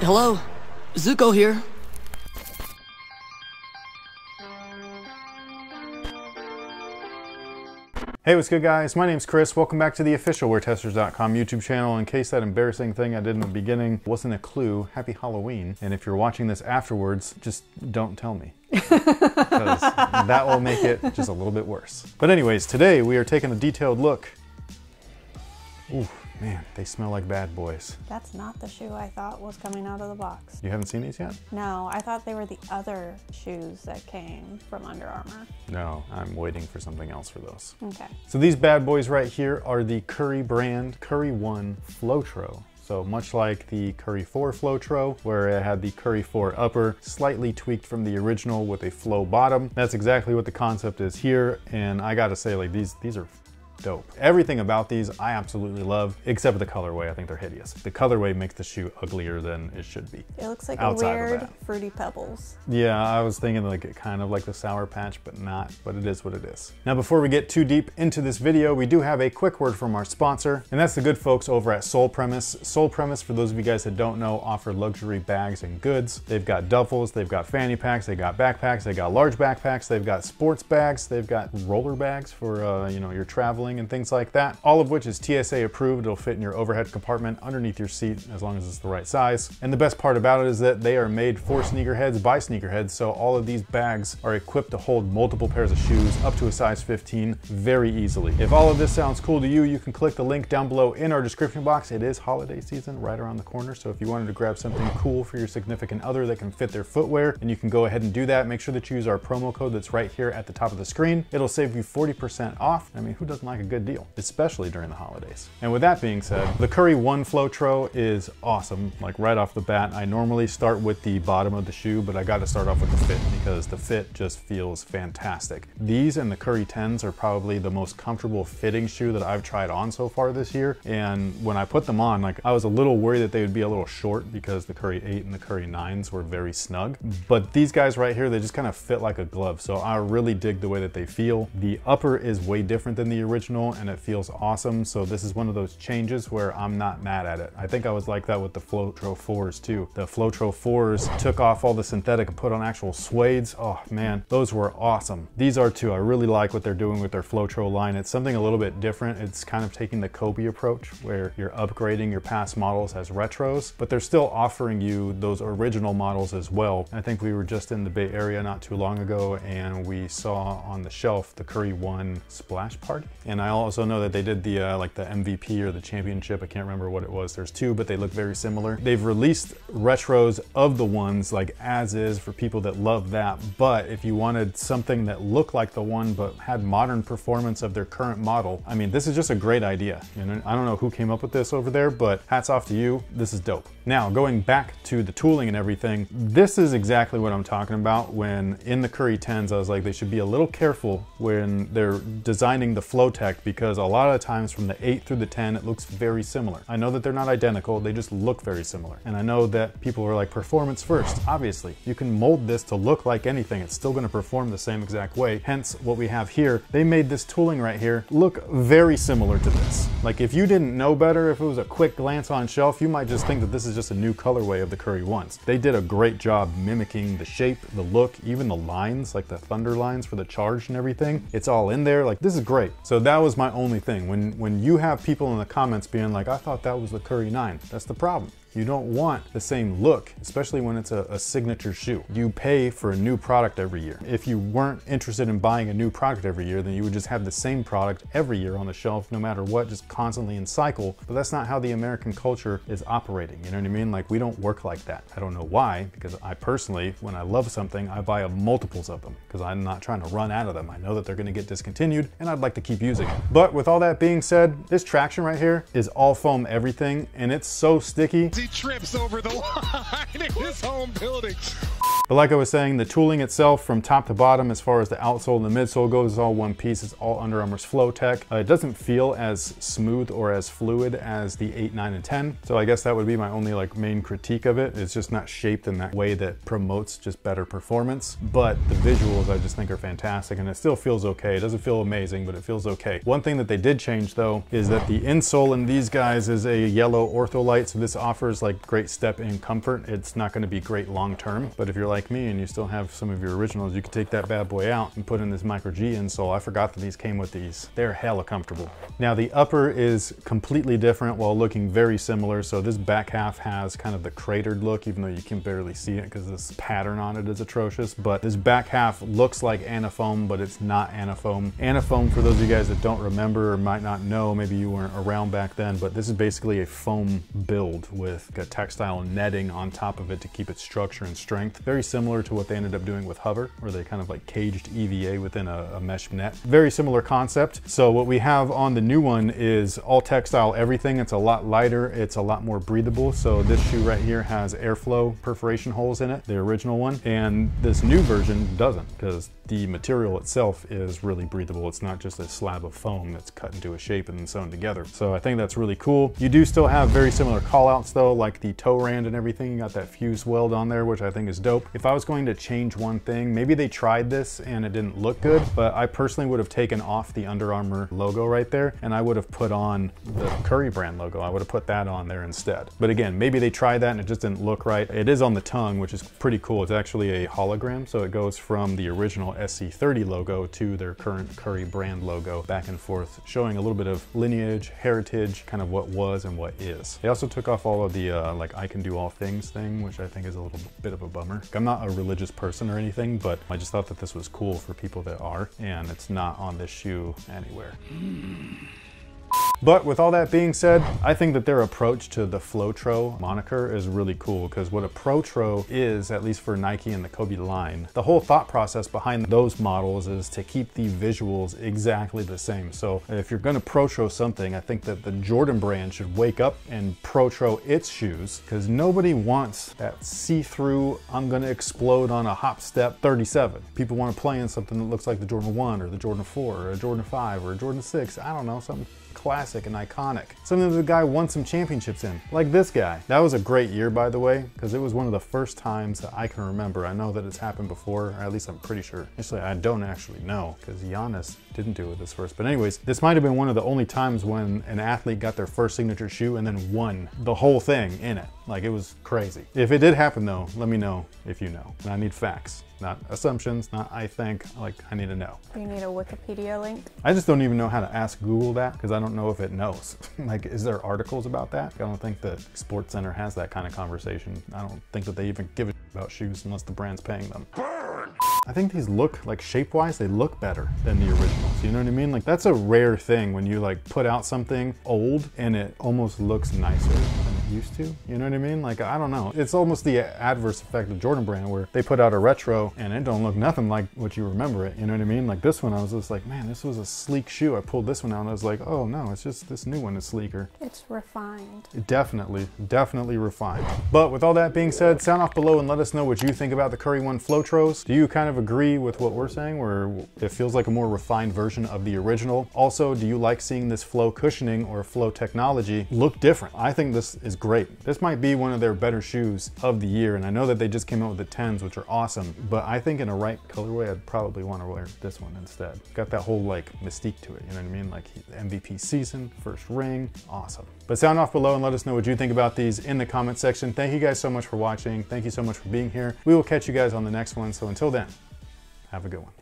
Hello, Zuko here. Hey, what's good guys? My name's Chris. Welcome back to the official WearTesters.com YouTube channel. In case that embarrassing thing I did in the beginning wasn't a clue, happy Halloween. And if you're watching this afterwards, just don't tell me. Because that will make it just a little bit worse. But anyways, today we are taking a detailed look. Ooh, man, they smell like bad boys. That's not the shoe I thought was coming out of the box. You haven't seen these yet? No, I thought they were the other shoes that came from Under Armour. No, I'm waiting for something else for those. Okay. So these bad boys right here are the Curry brand Curry 1 Flotro. So much like the Curry 4 Flotro, where it had the Curry 4 upper, slightly tweaked from the original with a flow bottom. That's exactly what the concept is here. And I gotta say, like these are dope. Everything about these I absolutely love, except for the colorway. I think they're hideous. The colorway makes the shoe uglier than it should be. It looks like a weird Fruity Pebbles. Yeah, I was thinking like kind of like the Sour Patch, but not, but it is what it is. Now, before we get too deep into this video, we do have a quick word from our sponsor, and that's the good folks over at Sole Premise. Sole Premise, for those of you guys that don't know, offer luxury bags and goods. They've got duffels, they've got fanny packs, they got backpacks, they got large backpacks, they've got sports bags, they've got roller bags for you know, your traveling and things like that, all of which is TSA approved. It'll fit in your overhead compartment underneath your seat as long as it's the right size. And the best part about it is that they are made for sneakerheads by sneakerheads, so all of these bags are equipped to hold multiple pairs of shoes up to a size 15 very easily. If all of this sounds cool to you, you can click the link down below in our description box. It is holiday season right around the corner, so if you wanted to grab something cool for your significant other that can fit their footwear, and you can go ahead and do that, make sure that you use our promo code that's right here at the top of the screen. It'll save you 40% off. I mean, who doesn't like a good deal? Especially during the holidays. And with that being said, the Curry 1 Flotro is awesome. Like right off the bat, I normally start with the bottom of the shoe, but I got to start off with the fit because the fit just feels fantastic. These and the Curry 10s are probably the most comfortable fitting shoe that I've tried on so far this year. And when I put them on, like I was a little worried that they would be a little short because the Curry 8 and the Curry 9s were very snug. But these guys right here, they just kind of fit like a glove. So I really dig the way that they feel. The upper is way different than the original and it feels awesome. So this is one of those changes where I'm not mad at it. I think I was like that with the Flotro 4s too. The Flotro 4s took off all the synthetic and put on actual suedes. Oh man, those were awesome. These are too. I really like what they're doing with their Flotro line. It's something a little bit different. It's kind of taking the Kobe approach where you're upgrading your past models as retros, but they're still offering you those original models as well. I think we were just in the Bay Area not too long ago and we saw on the shelf the Curry 1 Splash Party. And I also know that they did the like the MVP or the championship. I can't remember what it was. There's two, but they look very similar. They've released retros of the ones like as is for people that love that. But if you wanted something that looked like the one but had modern performance of their current model, I mean, this is just a great idea. You know, I don't know who came up with this over there, but hats off to you. This is dope. Now, going back to the tooling and everything, this is exactly what I'm talking about when in the Curry 10s, I was like, they should be a little careful when they're designing the Flowtech because a lot of times from the 8 through the 10, it looks very similar. I know that they're not identical, they just look very similar. And I know that people are like, performance first. Obviously, you can mold this to look like anything. It's still gonna perform the same exact way. Hence, what we have here, they made this tooling right here look very similar to this. Like if you didn't know better, if it was a quick glance on shelf, you might just think that this is just a new colorway of the Curry 1s. They did a great job mimicking the shape, the look, even the lines, like the thunder lines for the charge and everything. It's all in there. Like this is great. So that was my only thing. When you have people in the comments being like, I thought that was the Curry 9, that's the problem. You don't want the same look, especially when it's a signature shoe. You pay for a new product every year. If you weren't interested in buying a new product every year, then you would just have the same product every year on the shelf, no matter what, just constantly in cycle. But that's not how the American culture is operating. You know what I mean? Like we don't work like that. I don't know why, because I personally, when I love something, I buy multiples of them because I'm not trying to run out of them. I know that they're gonna get discontinued and I'd like to keep using it. But with all that being said, this traction right here is all foam everything and it's so sticky. He trips over the line in his home building. But like I was saying, the tooling itself from top to bottom, as far as the outsole and the midsole goes, is all one piece. It's all Under Armour's Flowtech. It doesn't feel as smooth or as fluid as the 8, 9, and 10. So I guess that would be my only like main critique of it. It's just not shaped in that way that promotes just better performance. But the visuals I just think are fantastic, and it still feels okay. It doesn't feel amazing, but it feels okay. One thing that they did change though is that the insole in these guys is a yellow ortholite. So this offers like great step in comfort. It's not going to be great long term, but if you're like me and you still have some of your originals, you can take that bad boy out and put in this Micro G insole. I forgot that these came with these. They're hella comfortable. Now the upper is completely different while looking very similar. So this back half has kind of the cratered look, even though you can barely see it because this pattern on it is atrocious. But this back half looks like Anafoam, but it's not Anafoam. Anafoam, for those of you guys that don't remember or might not know, maybe you weren't around back then, but this is basically a foam build with a textile netting on top of it to keep its structure and strength. Very similar to what they ended up doing with Hover, where they kind of like caged EVA within a mesh net. Very similar concept. So what we have on the new one is all textile everything. It's a lot lighter. It's a lot more breathable. So this shoe right here has airflow perforation holes in it, the original one, and this new version doesn't, because the material itself is really breathable. It's not just a slab of foam that's cut into a shape and then sewn together. So I think that's really cool. You do still have very similar callouts though, like the toe rand and everything. You got that fused weld on there, which I think is dope. If I was going to change one thing, maybe they tried this and it didn't look good, but I personally would have taken off the Under Armour logo right there, and I would have put on the Curry brand logo. I would have put that on there instead. But again, maybe they tried that and it just didn't look right. It is on the tongue, which is pretty cool. It's actually a hologram, so it goes from the original SC30 logo to their current Curry brand logo, back and forth, showing a little bit of lineage, heritage, kind of what was and what is. They also took off all of the like I can do all things thing, which I think is a little bit of a bummer. I'm not a religious person or anything, but I just thought that this was cool for people that are, and it's not on this shoe anywhere. But with all that being said, I think that their approach to the Flowtro moniker is really cool, because what a Protro is, at least for Nike and the Kobe line, the whole thought process behind those models is to keep the visuals exactly the same. So if you're going to Protro something, I think that the Jordan brand should wake up and Protro its shoes, because nobody wants that see-through, I'm going to explode on a hop step 37. People want to play in something that looks like the Jordan 1 or the Jordan 4 or a Jordan 5 or a Jordan 6. I don't know, something classic and iconic. Something that the guy won some championships in, like this guy. That was a great year, by the way, because it was one of the first times that I can remember. I know that it's happened before, or at least I'm pretty sure. Actually, I don't actually know, because Giannis didn't do it this first. But anyways, this might have been one of the only times when an athlete got their first signature shoe and then won the whole thing in it. Like, it was crazy. If it did happen though, let me know if you know. And I need facts, not assumptions, not I think, like I need to know. You need a Wikipedia link? I just don't even know how to ask Google that, because I don't know if it knows. Like, is there articles about that? I don't think that Sports Center has that kind of conversation. I don't think that they even give a about shoes unless the brand's paying them. I think these look, like shape-wise, they look better than the originals. You know what I mean? Like, that's a rare thing when you like put out something old and it almost looks nicer than it used to. You know what I mean? Like, I don't know. It's almost the adverse effect of Jordan brand, where they put out a retro and it don't look nothing like what you remember it. You know what I mean? Like this one, I was just like, man, this was a sleek shoe. I pulled this one out and I was like, oh no, it's just this new one is sleeker. It's refined. Definitely, definitely refined. But with all that being said, sound off below and let us know what you think about the Curry One Flowtros. Do you kind of agree with what we're saying, where it feels like a more refined version of the original? Also, do you like seeing this flow cushioning or flow technology look different? I think this is great. This might be one of their better shoes of the year, and I know that they just came out with the 10s, which are awesome, but I think in a right colorway, I'd probably want to wear this one instead. Got that whole like mystique to it, you know what I mean? Like MVP season, first ring, awesome. But sound off below and let us know what you think about these in the comment section. Thank you guys so much for watching. Thank you so much for being here. We will catch you guys on the next one. So until then, have a good one.